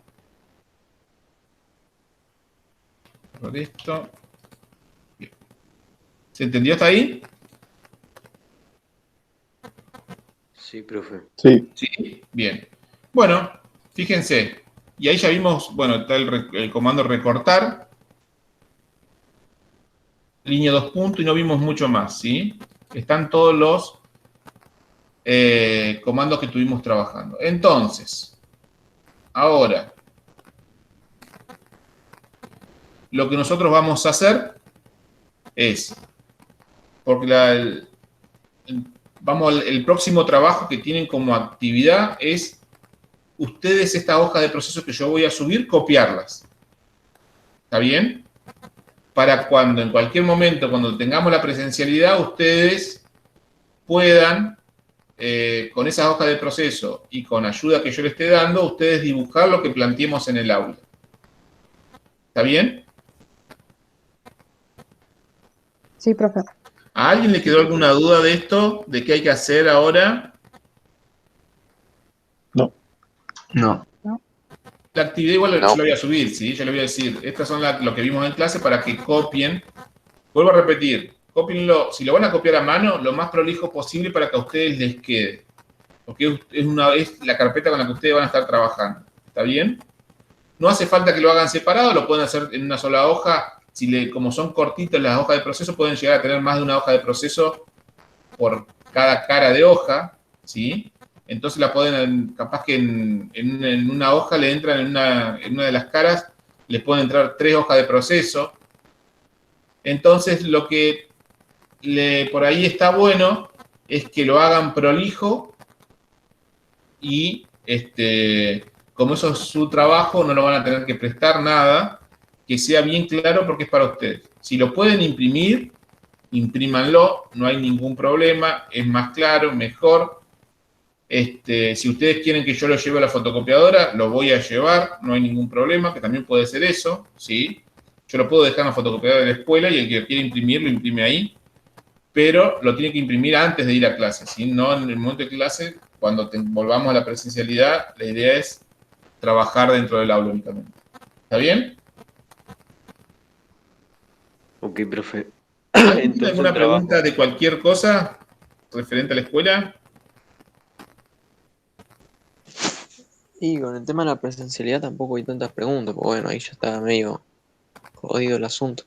Por esto. Bien. ¿Se entendió hasta ahí? Sí, profe. Sí. Sí, bien. Bueno, fíjense. Y ahí ya vimos, bueno, está el comando recortar. Línea 2 puntos y no vimos mucho más, ¿sí? Están todos los comandos que estuvimos trabajando. Entonces, ahora, lo que nosotros vamos a hacer es, porque el próximo trabajo que tienen como actividad es ustedes esta hoja de procesos que yo voy a subir, copiarlas. ¿Está bien? Para cuando en cualquier momento, cuando tengamos la presencialidad, ustedes puedan, con esa hoja de proceso y con ayuda que yo le esté dando, ustedes dibujar lo que planteemos en el aula. ¿Está bien? Sí, profe. ¿A alguien le quedó alguna duda de esto? ¿De qué hay que hacer ahora? No. No. La actividad igual No. yo la voy a subir, ¿sí? Yo le voy a decir, estas son lo que vimos en clase para que copien. Vuelvo a repetir, cópienlo, si lo van a copiar a mano, lo más prolijo posible para que a ustedes les quede. Porque es la carpeta con la que ustedes van a estar trabajando. ¿Está bien? No hace falta que lo hagan separado, lo pueden hacer en una sola hoja. Como son cortitas las hojas de proceso, pueden llegar a tener más de una hoja de proceso por cada cara de hoja, ¿sí? Entonces la pueden, capaz que en una hoja le entran en una de las caras, les pueden entrar 3 hojas de proceso. Entonces lo que por ahí está bueno es que lo hagan prolijo y como eso es su trabajo, no lo van a tener que prestar nada, que sea bien claro porque es para ustedes. Si lo pueden imprimir, imprímanlo, no hay ningún problema, es más claro, mejor. Si ustedes quieren que yo lo lleve a la fotocopiadora, lo voy a llevar, no hay ningún problema, que también puede ser eso, ¿sí? Yo lo puedo dejar en la fotocopiadora de la escuela y el que quiera imprimir, lo imprime ahí, pero lo tiene que imprimir antes de ir a clase, ¿sí? No en el momento de clase, cuando volvamos a la presencialidad, la idea es trabajar dentro del aula únicamente. ¿Está bien? Ok, profe. ¿Alguien tiene Entonces, alguna el trabajo. pregunta de cualquier cosa referente a la escuela? Y con el tema de la presencialidad tampoco hay tantas preguntas, porque bueno, ahí ya está medio jodido el asunto.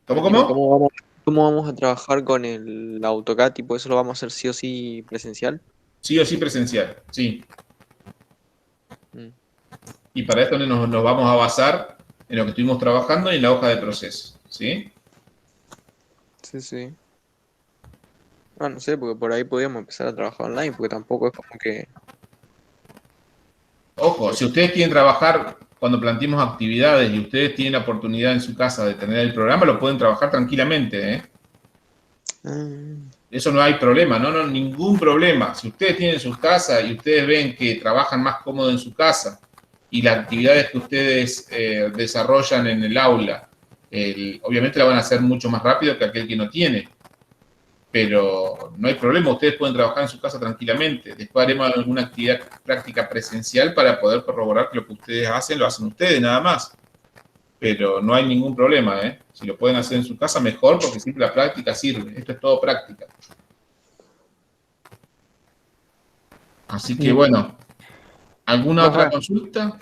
¿Cómo, Tipo, cómo? ¿cómo vamos a trabajar con el AutoCAD? Tipo, ¿eso lo vamos a hacer sí o sí presencial? Sí o sí presencial, sí. Mm. Y para esto nos vamos a basar en lo que estuvimos trabajando y en la hoja de proceso, ¿sí? Sí, sí. Ah, no sé, porque por ahí podríamos empezar a trabajar online, porque tampoco es como que... Ojo, si ustedes quieren trabajar cuando planteemos actividades y ustedes tienen la oportunidad en su casa de tener el programa, lo pueden trabajar tranquilamente, ¿eh? Eso no hay problema, no, ningún problema. Si ustedes tienen sus casas y ustedes ven que trabajan más cómodo en su casa y las actividades que ustedes desarrollan en el aula, obviamente la van a hacer mucho más rápido que aquel que no tiene. pero no hay problema, ustedes pueden trabajar en su casa tranquilamente. Después haremos alguna actividad práctica presencial para poder corroborar que lo que ustedes hacen, lo hacen ustedes nada más. Pero no hay ningún problema, ¿eh? Si lo pueden hacer en su casa, mejor, porque siempre la práctica sirve. Esto es todo práctica. Así que, bueno, ¿alguna otra consulta?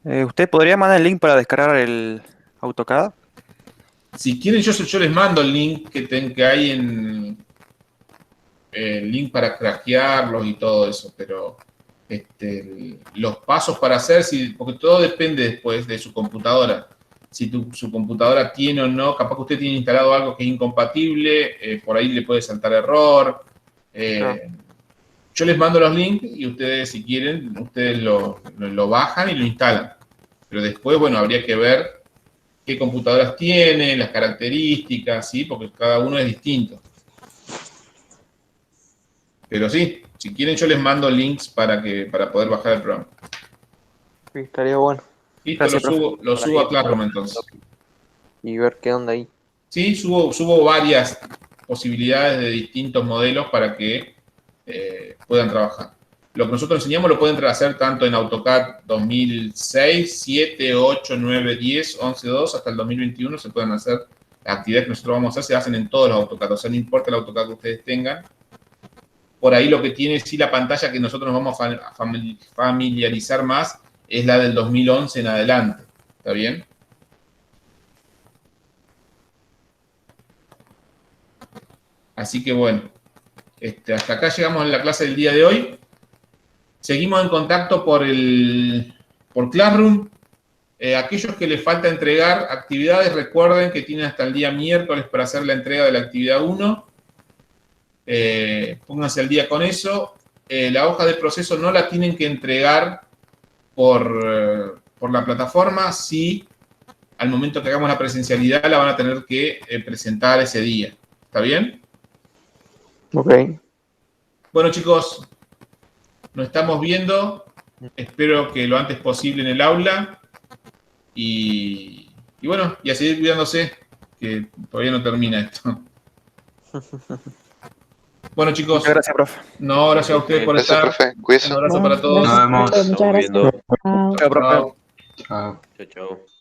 ¿Usted podría mandar el link para descargar el AutoCAD? Si quieren, yo les mando el link que hay en el link para craquearlos y todo eso, pero los pasos para hacer, porque todo depende después de su computadora. Si su computadora tiene o no, capaz que usted tiene instalado algo que es incompatible, por ahí le puede saltar error. Yo les mando los links y ustedes, si quieren, ustedes lo bajan y lo instalan. Pero después, bueno, habría que ver qué computadoras tienen, las características, ¿sí? Porque cada uno es distinto. Pero sí, si quieren yo les mando links para poder bajar el programa. Sí, estaría bueno. Listo, Gracias, lo subo a Classroom entonces. Y ver qué onda ahí. Sí, subo varias posibilidades de distintos modelos para que puedan trabajar. Lo que nosotros enseñamos lo pueden hacer tanto en AutoCAD 2006, 7, 8, 9, 10, 11, 2, hasta el 2021 se pueden hacer. Las actividades que nosotros vamos a hacer se hacen en todos los AutoCAD, o sea, no importa el AutoCAD que ustedes tengan. Por ahí lo que tiene sí la pantalla que nosotros nos vamos a familiarizar más es la del 2011 en adelante. ¿Está bien? Así que bueno, hasta acá llegamos en la clase del día de hoy. Seguimos en contacto por Classroom. Aquellos que les falta entregar actividades, recuerden que tienen hasta el día miércoles para hacer la entrega de la actividad 1. Pónganse al día con eso. La hoja de proceso no la tienen que entregar por la plataforma. Sí, al momento que hagamos la presencialidad la van a tener que presentar ese día. ¿Está bien? Ok. Bueno, chicos, nos estamos viendo. Espero que lo antes posible en el aula. Y bueno, y a seguir cuidándose, que todavía no termina esto. Bueno, chicos. Muchas gracias, profe. No, gracias a ustedes por Gracias, estar. profe. Cuídense. Un abrazo para todos. Gracias, Nos vemos. profe, muchas Estamos gracias. viendo. Chao. Chao, profe. Chao. Chao. Chao, chao.